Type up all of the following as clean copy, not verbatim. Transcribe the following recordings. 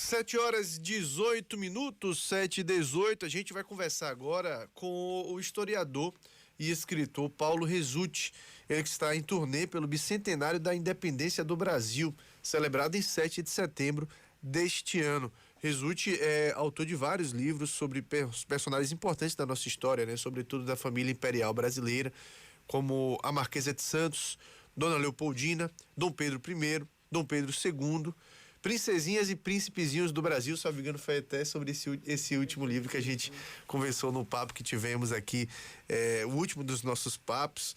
7h18, 7h18. A gente vai conversar agora com o historiador e escritor Paulo Rezzutti. Ele que está em turnê pelo bicentenário da independência do Brasil, celebrado em 7 de setembro deste ano. Rezzutti é autor de vários livros sobre personagens importantes da nossa história, né? Sobretudo da família imperial brasileira, como a Marquesa de Santos, Dona Leopoldina, Dom Pedro I, Dom Pedro II, Princesinhas e Príncipezinhos do Brasil. Se não me engano, foi até sobre esse último livro que a gente conversou no papo que tivemos aqui, o último dos nossos papos.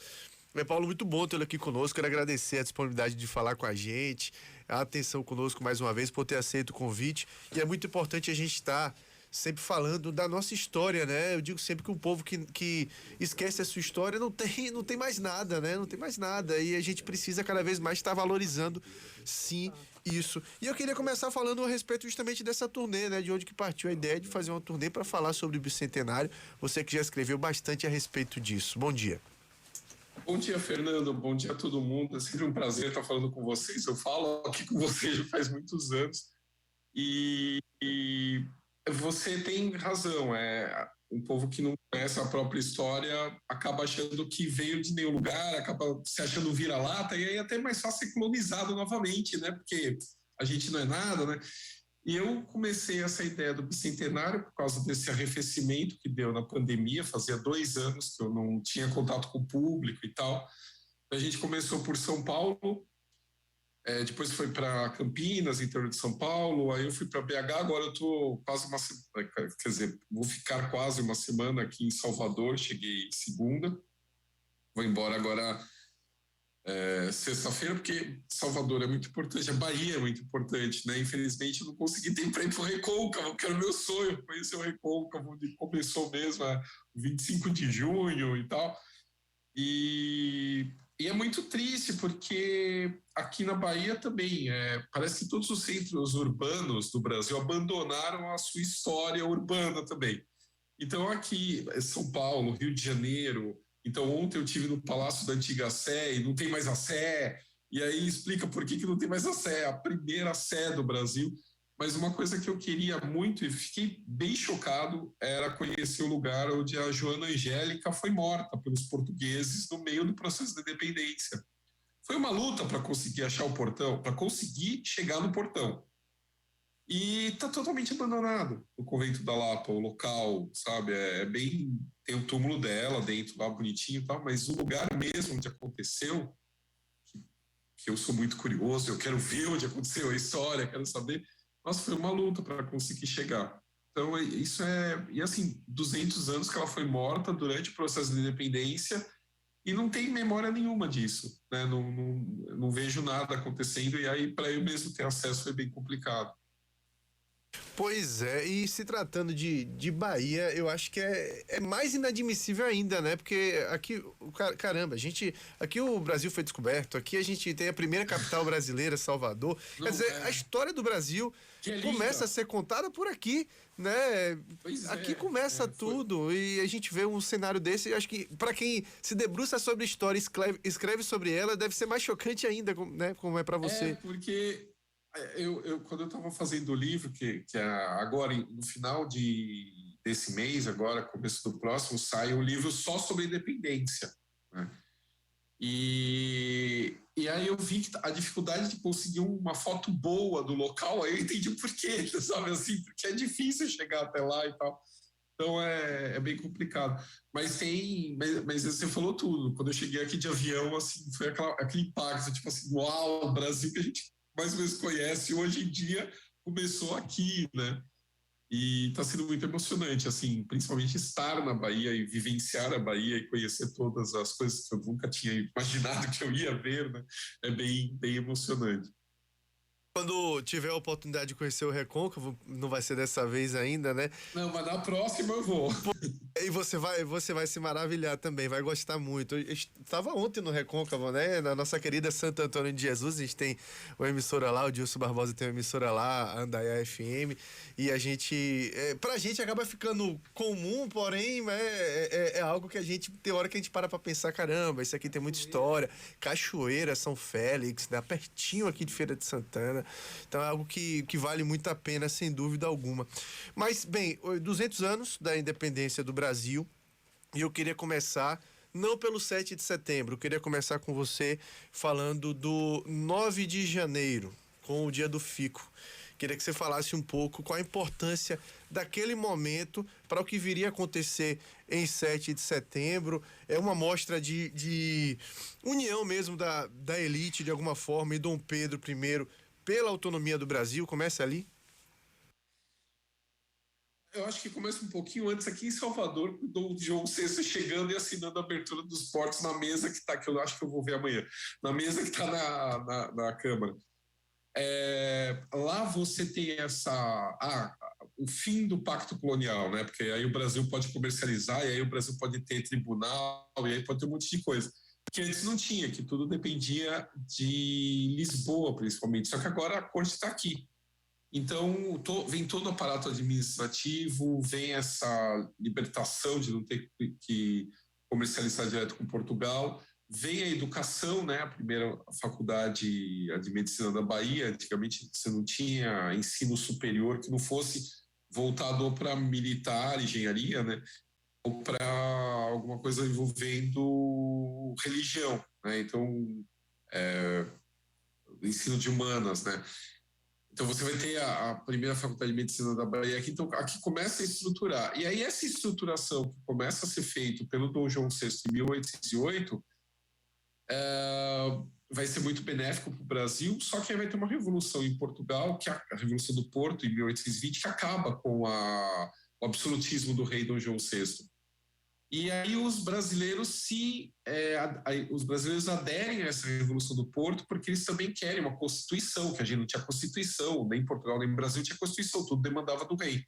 Paulo, muito bom tê-lo aqui conosco. Quero agradecer a disponibilidade de falar com a gente, a atenção conosco mais uma vez, por ter aceito o convite. E é muito importante a gente estar sempre falando da nossa história, né? Eu digo sempre que um povo que esquece a sua história não tem mais nada, né? Não tem mais nada. E a gente precisa cada vez mais estar valorizando, sim, isso. E eu queria começar falando a respeito justamente dessa turnê, né? De onde que partiu a ideia de fazer uma turnê para falar sobre o bicentenário. Você que já escreveu bastante a respeito disso. Bom dia. Bom dia, Fernando. Bom dia a todo mundo. É sempre um prazer estar falando com vocês. Eu falo aqui com vocês já faz muitos anos. E você tem razão. Um povo que não conhece a própria história acaba achando que veio de nenhum lugar, acaba se achando vira-lata, e aí até é mais fácil ser colonizado novamente, né? Porque a gente não é nada, né? E eu comecei essa ideia do bicentenário por causa desse arrefecimento que deu na pandemia. Fazia 2 anos que eu não tinha contato com o público e tal. A gente começou por São Paulo, depois foi para Campinas, interior de São Paulo, aí eu fui para BH, agora eu estou quase uma semana, quer dizer, vou ficar quase uma semana aqui em Salvador, cheguei segunda, vou embora agora sexta-feira, porque Salvador é muito importante, a Bahia é muito importante, né? Infelizmente eu não consegui ter para ir para o Recôncavo, que era o meu sonho, conhecer o Recôncavo, onde começou mesmo, 25 de junho e tal. E é muito triste, porque aqui na Bahia também, parece que todos os centros urbanos do Brasil abandonaram a sua história urbana também. Então aqui, São Paulo, Rio de Janeiro. Então ontem eu estive no Palácio da Antiga Sé e não tem mais a Sé, e aí explica por que não tem mais a Sé, a primeira Sé do Brasil. Mas uma coisa que eu queria muito e fiquei bem chocado era conhecer o lugar onde a Joana Angélica foi morta pelos portugueses no meio do processo de independência. Foi uma luta para conseguir achar o portão, para conseguir chegar no portão. E está totalmente abandonado o Convento da Lapa, o local, sabe? Tem o túmulo dela dentro lá, bonitinho e tal, mas o lugar mesmo onde aconteceu, que eu sou muito curioso, eu quero ver onde aconteceu a história, quero saber. Nossa, foi uma luta para conseguir chegar. Então, isso e assim, 200 anos que ela foi morta durante o processo de independência e não tem memória nenhuma disso, né? Não vejo nada acontecendo, e aí, para eu mesmo ter acesso, foi bem complicado. Pois é, e se tratando de Bahia, eu acho que é mais inadmissível ainda, né? Porque aqui, caramba, aqui o Brasil foi descoberto, aqui a gente tem a primeira capital brasileira, Salvador. Quer dizer, a história do Brasil começa a ser contada por aqui, né? Aqui começa tudo, e a gente vê um cenário desse, e acho que para quem se debruça sobre a história e escreve sobre ela, deve ser mais chocante ainda, né? Como é para você. Porque quando eu estava fazendo o livro, que agora no final desse mês, agora começo do próximo, sai um livro só sobre independência, né? E aí eu vi que a dificuldade de conseguir uma foto boa do local, aí eu entendi o porquê, sabe assim, porque é difícil chegar até lá e tal. Então é bem complicado. Mas você falou tudo. Quando eu cheguei aqui de avião, assim, foi aquele impacto, tipo assim, uau, o Brasil que a gente mais ou menos conhece hoje em dia começou aqui, né? E está sendo muito emocionante, assim, principalmente estar na Bahia e vivenciar a Bahia e conhecer todas as coisas que eu nunca tinha imaginado que eu ia ver, né? É bem, bem emocionante. Quando tiver a oportunidade de conhecer o Recôncavo, não vai ser dessa vez ainda, né? Não, mas na próxima eu vou. E você vai se maravilhar também, vai gostar muito. Eu estava ontem no Recôncavo, né? Na nossa querida Santo Antônio de Jesus, a gente tem uma emissora lá, o Dilson Barbosa tem uma emissora lá, a Andaiá FM, e a gente, pra gente acaba ficando comum, porém, é algo que a gente, tem hora que a gente para pra pensar, caramba, isso aqui tem muita história. Cachoeira, São Félix, né? Pertinho aqui de Feira de Santana. né? Então é algo que vale muito a pena, sem dúvida alguma. Mas, bem, 200 anos da independência do Brasil, e eu queria começar não pelo 7 de setembro, eu queria começar com você falando do 9 de janeiro, com o Dia do Fico. Queria que você falasse um pouco qual a importância daquele momento para o que viria a acontecer em 7 de setembro. É uma mostra de união mesmo da elite, de alguma forma, e Dom Pedro I pela autonomia do Brasil. Começa ali. Eu acho que começa um pouquinho antes aqui em Salvador, com o Dom João VI chegando e assinando a abertura dos portos na mesa que está, que eu acho que eu vou ver amanhã, na mesa que está na Câmara. Lá você tem o fim do pacto colonial, né? Porque aí o Brasil pode comercializar, e aí o Brasil pode ter tribunal, e aí pode ter um monte de coisa. Que antes não tinha, que tudo dependia de Lisboa, principalmente. Só que agora a corte está aqui. Então, vem todo o aparato administrativo, vem essa libertação de não ter que comercializar direto com Portugal, vem a educação, né? A primeira faculdade de medicina da Bahia. Antigamente você não tinha ensino superior que não fosse voltado para militar, engenharia, né? Ou para alguma coisa envolvendo religião, né? Então, ensino de humanas, né? Então você vai ter a primeira faculdade de medicina da Bahia aqui, então aqui começa a estruturar. E aí essa estruturação que começa a ser feita pelo Dom João VI em 1808 vai ser muito benéfico para o Brasil, só que aí vai ter uma revolução em Portugal, que é a Revolução do Porto, em 1820, que acaba com o absolutismo do rei Dom João VI. E aí os brasileiros os brasileiros aderem a essa Revolução do Porto porque eles também querem uma Constituição, que a gente não tinha Constituição, nem em Portugal nem no Brasil tinha Constituição, tudo demandava do rei.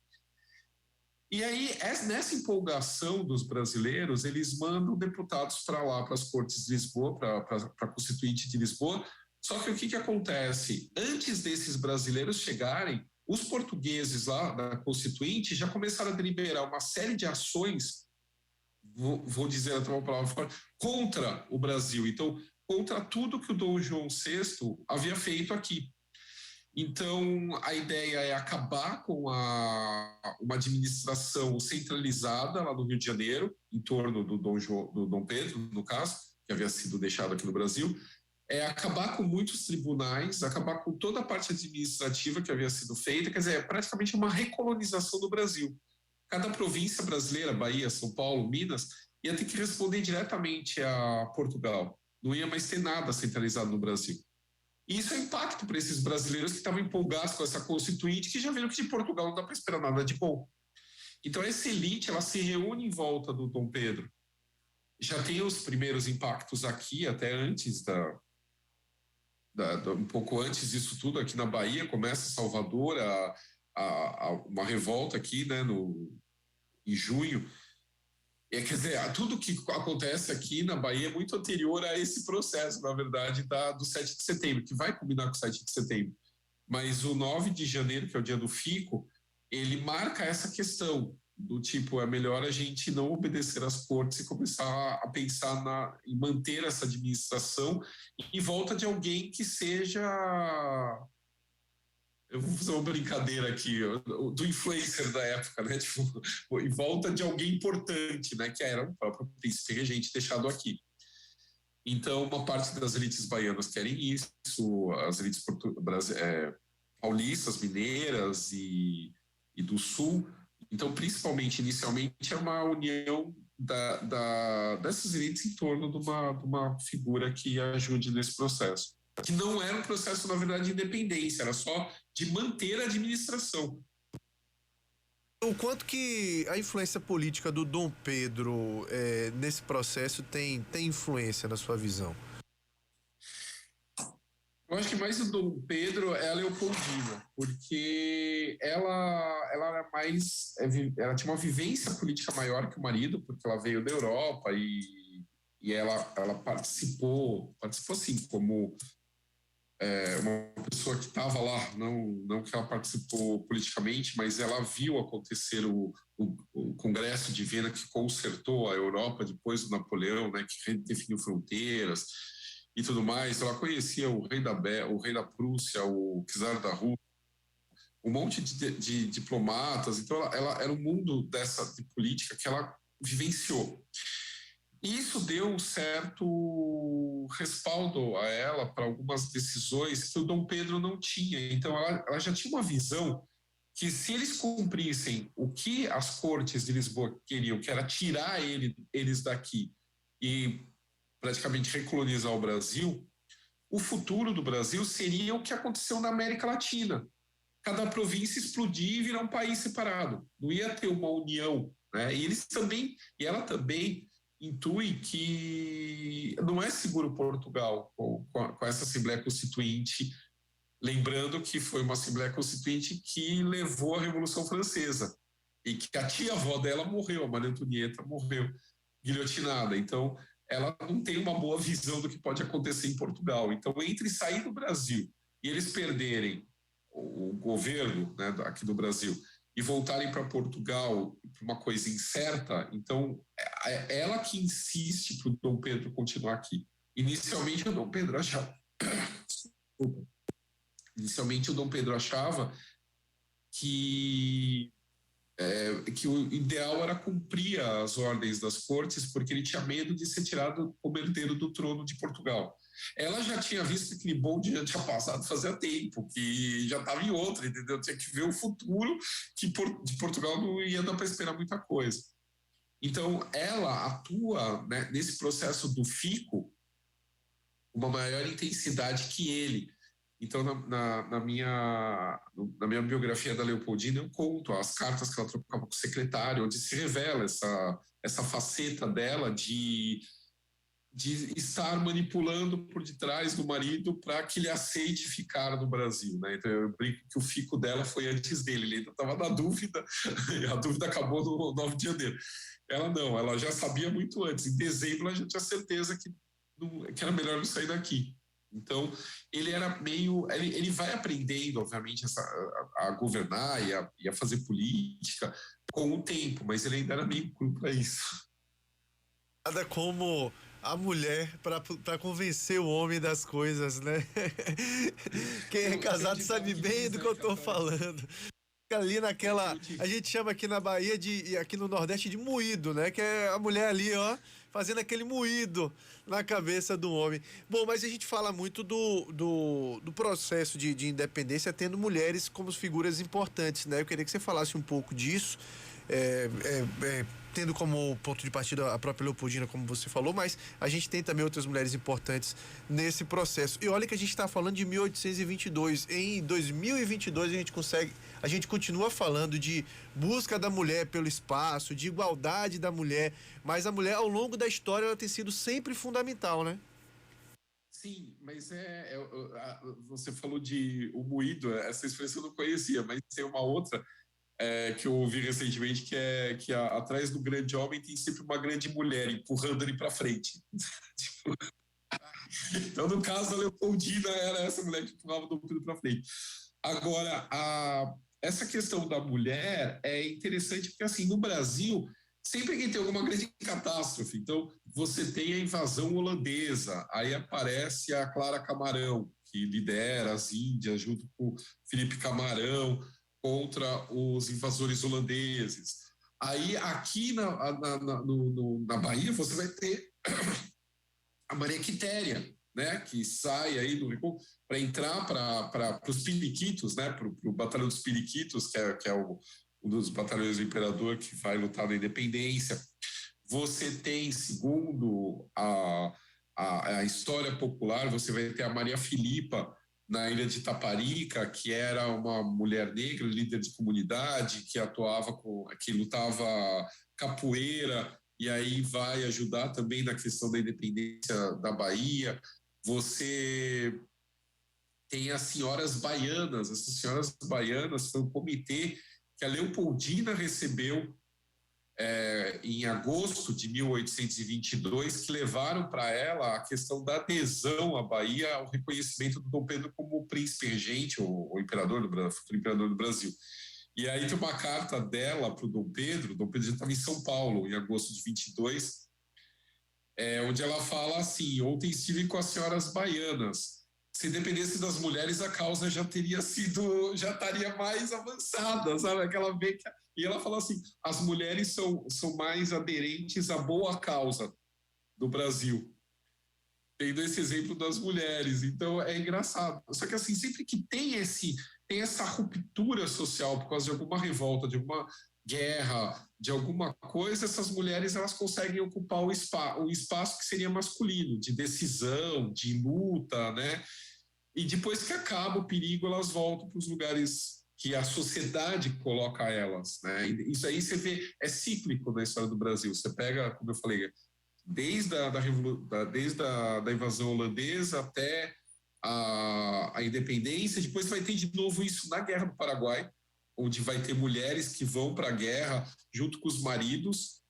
E aí, nessa empolgação dos brasileiros, eles mandam deputados para lá, para as Cortes de Lisboa, para a Constituinte de Lisboa. Só que o que acontece? Antes desses brasileiros chegarem, os portugueses lá da Constituinte já começaram a deliberar uma série de ações, vou dizer até uma palavra forte, contra o Brasil. Então, contra tudo que o Dom João VI havia feito aqui. Então, a ideia é acabar com uma administração centralizada lá no Rio de Janeiro, em torno do Dom Pedro, no caso, que havia sido deixado aqui no Brasil, acabar com muitos tribunais, acabar com toda a parte administrativa que havia sido feita, quer dizer, é praticamente uma recolonização do Brasil. Cada província brasileira, Bahia, São Paulo, Minas, ia ter que responder diretamente a Portugal. Não ia mais ter nada centralizado no Brasil. E isso é impacto para esses brasileiros que estavam empolgados com essa Constituinte, que já viram que de Portugal não dá para esperar nada de bom. Então, essa elite, ela se reúne em volta do Dom Pedro. Já tem os primeiros impactos aqui, até antes um pouco antes disso tudo, aqui na Bahia, começa Salvador, uma revolta aqui, né, em junho. Quer dizer, tudo que acontece aqui na Bahia é muito anterior a esse processo, na verdade, do 7 de setembro, que vai combinar com o 7 de setembro. Mas o 9 de janeiro, que é o dia do Fico, ele marca essa questão do tipo, é melhor a gente não obedecer às cortes e começar a pensar em manter essa administração em volta de alguém que seja... Eu vou fazer uma brincadeira aqui, do influencer da época, né? Tipo, em volta de alguém importante, né? Que era o próprio príncipe regente deixado aqui. Então, uma parte das elites baianas querem isso, as elites paulistas, mineiras e do sul. Então, principalmente, inicialmente, é uma união dessas elites em torno de uma figura que ajude nesse processo. Que não era um processo, na verdade, de independência, era só de manter a administração. O quanto que a influência política do Dom Pedro nesse processo tem influência na sua visão? Eu acho que mais o Dom Pedro é a Leopoldina, porque ela era mais... Ela tinha uma vivência política maior que o marido, porque ela veio da Europa e ela participou assim, como... uma pessoa que estava lá, não que ela participou politicamente, mas ela viu acontecer o Congresso de Viena, que consertou a Europa depois do Napoleão, né, que redefiniu fronteiras. e tudo mais. Ela conhecia o o rei da Prússia, o czar da Rússia, um monte de diplomatas. Então, ela era um mundo de política que ela vivenciou. E isso deu um certo respaldo a ela para algumas decisões que o Dom Pedro não tinha. Então, ela já tinha uma visão que, se eles cumprissem o que as cortes de Lisboa queriam, que era tirar eles daqui e praticamente recolonizar o Brasil, o futuro do Brasil seria o que aconteceu na América Latina. Cada província explodir e virar um país separado. Não ia ter uma união, né? E ela também intui que não é seguro Portugal com essa Assembleia Constituinte, lembrando que foi uma Assembleia Constituinte que levou à Revolução Francesa e que a tia-avó dela morreu, a Maria Antonieta morreu guilhotinada. Então, ela não tem uma boa visão do que pode acontecer em Portugal. Então, entre sair do Brasil e eles perderem o governo, né, aqui do Brasil, e voltarem para Portugal para uma coisa incerta, então é ela que insiste para o Dom Pedro continuar aqui. Inicialmente o Dom Pedro achava que o ideal era cumprir as ordens das cortes, porque ele tinha medo de ser tirado como herdeiro do trono de Portugal. Ela já tinha visto que aquele bonde já tinha passado fazia tempo, que já estava em outra, entendeu? Tinha que ver o futuro, que de Portugal não ia dar para esperar muita coisa. Então, ela atua, né, nesse processo do fico com uma maior intensidade que ele. Então, na minha biografia da Leopoldina, eu conto as cartas que ela trocava com o secretário, onde se revela essa faceta dela de estar manipulando por detrás do marido para que ele aceite ficar no Brasil, né? Então, eu brinco que o fico dela foi antes dele, ele ainda estava na dúvida, e a dúvida acabou no 9 de janeiro. Ela não, ela já sabia muito antes. Em dezembro, ela já tinha certeza que era melhor não sair daqui. Então, ele era meio... Ele vai aprendendo, obviamente, a governar e a fazer política com o tempo, mas ele ainda era meio cru para isso. Nada como a mulher para convencer o homem das coisas, né? Quem é casado sabe bem do que eu tô falando. Ali naquela, a gente chama aqui na Bahia e aqui no Nordeste de moído, né? Que é a mulher ali, ó, fazendo aquele moído na cabeça do homem. Bom, mas a gente fala muito do processo de independência tendo mulheres como figuras importantes, né? Eu queria que você falasse um pouco disso, tendo como ponto de partida a própria Leopoldina, como você falou, mas a gente tem também outras mulheres importantes nesse processo. E olha que a gente está falando de 1822. Em 2022 a gente continua falando de busca da mulher pelo espaço, de igualdade da mulher, mas a mulher ao longo da história ela tem sido sempre fundamental, né? Sim, mas você falou de o moído, essa expressão eu não conhecia, mas tem uma outra que eu ouvi recentemente, que atrás do grande homem tem sempre uma grande mulher empurrando ele para frente. Então, no caso, a Leopoldina era essa mulher que empurrava o Dom Pedro para frente. Agora, essa questão da mulher é interessante porque, assim, no Brasil, sempre que tem alguma grande catástrofe, então você tem a invasão holandesa, aí aparece a Clara Camarão, que lidera as Índias junto com Felipe Camarão contra os invasores holandeses. Aí aqui na Bahia você vai ter a Maria Quitéria, né, que sai aí do Rio para entrar para os Periquitos, né, para o Batalhão dos Periquitos, que é um dos batalhões do Imperador que vai lutar na independência. Você tem, segundo a história popular, você vai ter a Maria Filipa na ilha de Taparica, que era uma mulher negra, líder de comunidade, que lutava capoeira, e aí vai ajudar também na questão da independência da Bahia. Você tem as senhoras baianas. Essas senhoras baianas foi um comitê que a Leopoldina recebeu em agosto de 1822, que levaram para ela a questão da adesão à Bahia ao reconhecimento do Dom Pedro como príncipe regente, o imperador futuro imperador do Brasil. E aí tem uma carta dela para o Dom Pedro já estava em São Paulo, em agosto de 22, onde ela fala assim: ontem estive com as senhoras baianas. Se dependesse das mulheres, a causa já estaria mais avançada, sabe? Aquela vê que, e ela fala assim: as mulheres são mais aderentes à boa causa do Brasil, tendo esse exemplo das mulheres. Então é engraçado. Só que assim, sempre que tem essa ruptura social por causa de alguma revolta, de alguma guerra, de alguma coisa, essas mulheres elas conseguem ocupar o espaço que seria masculino, de decisão, de luta, né? E depois que acaba o perigo, elas voltam para os lugares que a sociedade coloca elas, né? E isso aí você vê, é cíclico na história do Brasil. Você pega, como eu falei, desde da invasão holandesa até a independência, depois vai ter de novo isso na Guerra do Paraguai, onde vai ter mulheres que vão para a guerra junto com os maridos,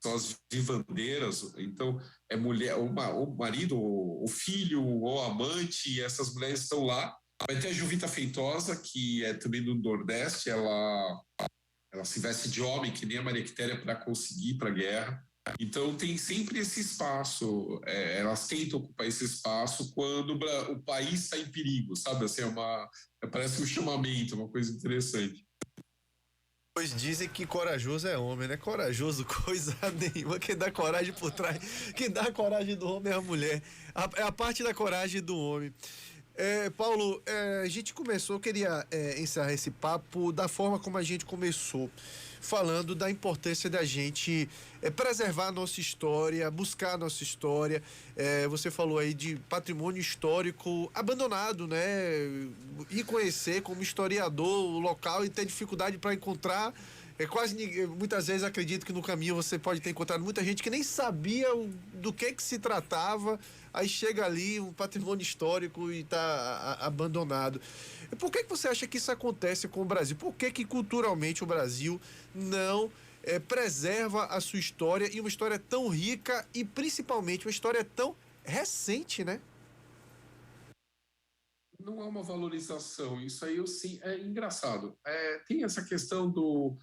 são as vivandeiras, então é mulher, o marido, o filho, o amante, e essas mulheres estão lá. Vai ter a Juvita Feitosa, que é também do Nordeste, ela se veste de homem, que nem a Maria Quitéria, para conseguir ir para a guerra. Então tem sempre esse espaço, elas tentam ocupar esse espaço quando o país está em perigo, sabe? Assim, parece um chamamento, uma coisa interessante. Pois dizem que corajoso é homem, né? Corajoso coisa nenhuma. Quem dá coragem por trás, quem dá a coragem do homem é a mulher. É a parte da coragem do homem. Paulo, a gente começou, eu queria encerrar esse papo da forma como a gente começou, falando da importância da gente preservar a nossa história, buscar a nossa história. Você falou aí de patrimônio histórico abandonado, né? Ir conhecer como historiador o local e ter dificuldade para encontrar. Muitas vezes acredito que no caminho você pode ter encontrado muita gente que nem sabia do que se tratava, aí chega ali um patrimônio histórico e está abandonado. Por que você acha que isso acontece com o Brasil? Por que culturalmente o Brasil não preserva a sua história, e uma história tão rica e principalmente uma história tão recente, né? Não há uma valorização, isso aí eu sim, é engraçado. Tem essa questão do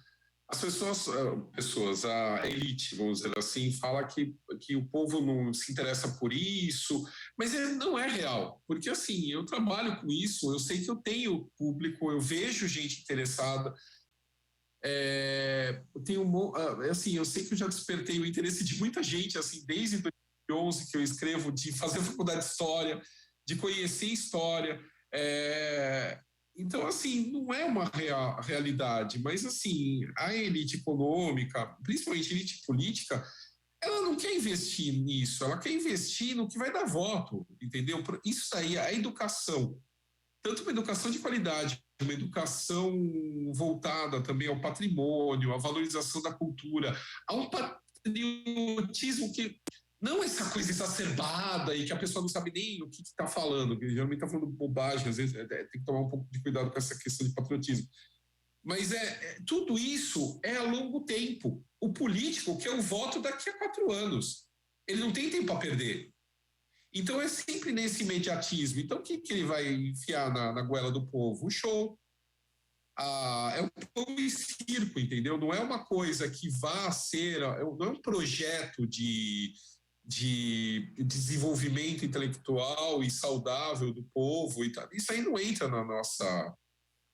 as a elite, vamos dizer assim, fala que o povo não se interessa por isso, mas não é real, porque assim, eu trabalho com isso, eu sei que eu tenho público, eu vejo gente interessada, eu tenho, assim, eu sei que eu já despertei o interesse de muita gente, assim, desde 2011 que eu escrevo, de fazer faculdade de história, de conhecer história, então, assim, não é uma realidade, mas, assim, a elite econômica, principalmente a elite política, ela não quer investir nisso, ela quer investir no que vai dar voto, entendeu? Isso aí, a educação, tanto uma educação de qualidade, uma educação voltada também ao patrimônio, à valorização da cultura, a um patriotismo que não essa coisa exacerbada e que a pessoa não sabe nem o que está falando, que geralmente está falando bobagem, às vezes tem que tomar um pouco de cuidado com essa questão de patriotismo. Mas tudo isso é a longo tempo. O político quer o voto daqui a 4 anos. Ele não tem tempo a perder. Então é sempre nesse imediatismo. Então o que ele vai enfiar na goela do povo? O show. É um pão e circo, entendeu? Não é uma coisa que vá ser, não é um projeto de desenvolvimento intelectual e saudável do povo e tal. Isso aí não entra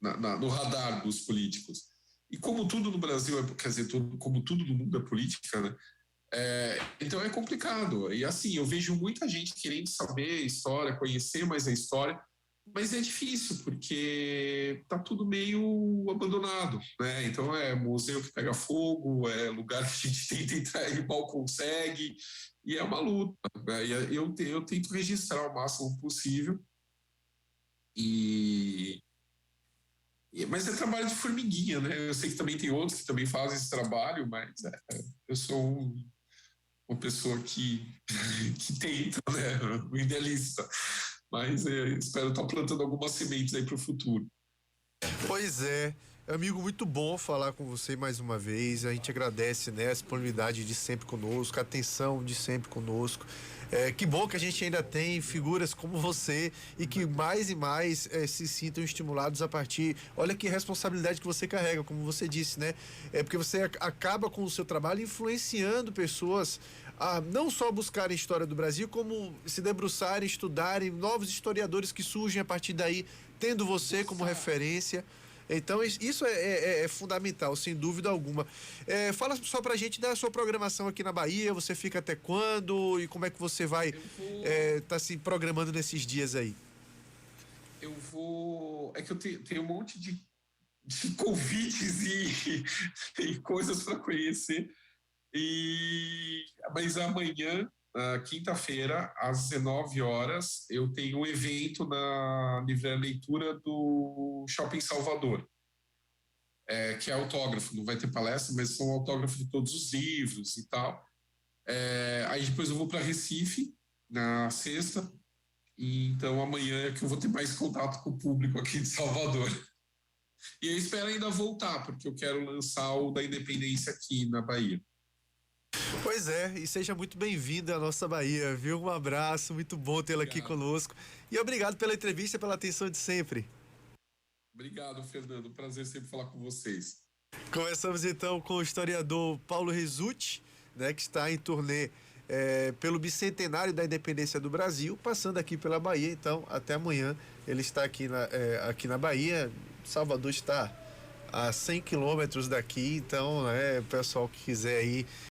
no radar dos políticos. E como tudo no Brasil, quer dizer, como tudo no mundo é política, né? Então é complicado. E assim, eu vejo muita gente querendo saber a história, conhecer mais a história, mas é difícil, porque tá tudo meio abandonado, né? Então é museu que pega fogo, é lugar que a gente tenta entrar e mal consegue, e é uma luta, né? E eu tento registrar o máximo possível, mas é trabalho de formiguinha, né? Eu sei que também tem outros que também fazem esse trabalho, mas eu sou uma pessoa que tenta, né? Um idealista. Mas espero estar plantando algumas sementes aí para o futuro. Pois é. Amigo, muito bom falar com você mais uma vez. A gente agradece, né, a disponibilidade de sempre conosco, a atenção de sempre conosco. Que bom que a gente ainda tem figuras como você e que mais e mais se sintam estimulados a partir. Olha que responsabilidade que você carrega, como você disse, né? É porque você acaba com o seu trabalho influenciando pessoas a não só buscarem história do Brasil, como se debruçarem, estudarem, novos historiadores que surgem a partir daí, tendo você como referência. Então, isso é fundamental, sem dúvida alguma. Fala só pra gente da sua programação aqui na Bahia, você fica até quando e como é que você vai Eu vou. tá se programando nesses dias aí? Eu vou. É que eu tenho um monte de convites e coisas para conhecer. Mas amanhã, quinta-feira, às 19 horas, eu tenho um evento na Livraria Leitura do Shopping Salvador, que é autógrafo, não vai ter palestra, mas são autógrafos de todos os livros e tal. Aí depois eu vou para Recife, na sexta, e então amanhã é que eu vou ter mais contato com o público aqui de Salvador. E eu espero ainda voltar, porque eu quero lançar o da Independência aqui na Bahia. Pois é, e seja muito bem-vindo à nossa Bahia, viu? Um abraço, muito bom tê-la aqui Obrigado. conosco. E obrigado pela entrevista e pela atenção de sempre. Obrigado, Fernando. Prazer sempre falar com vocês. Começamos então com o historiador Paulo Resutti, né, que está em turnê pelo bicentenário da independência do Brasil, passando aqui pela Bahia. Então, até amanhã ele está aqui na Bahia. Salvador está a 100 quilômetros daqui, então, o pessoal que quiser ir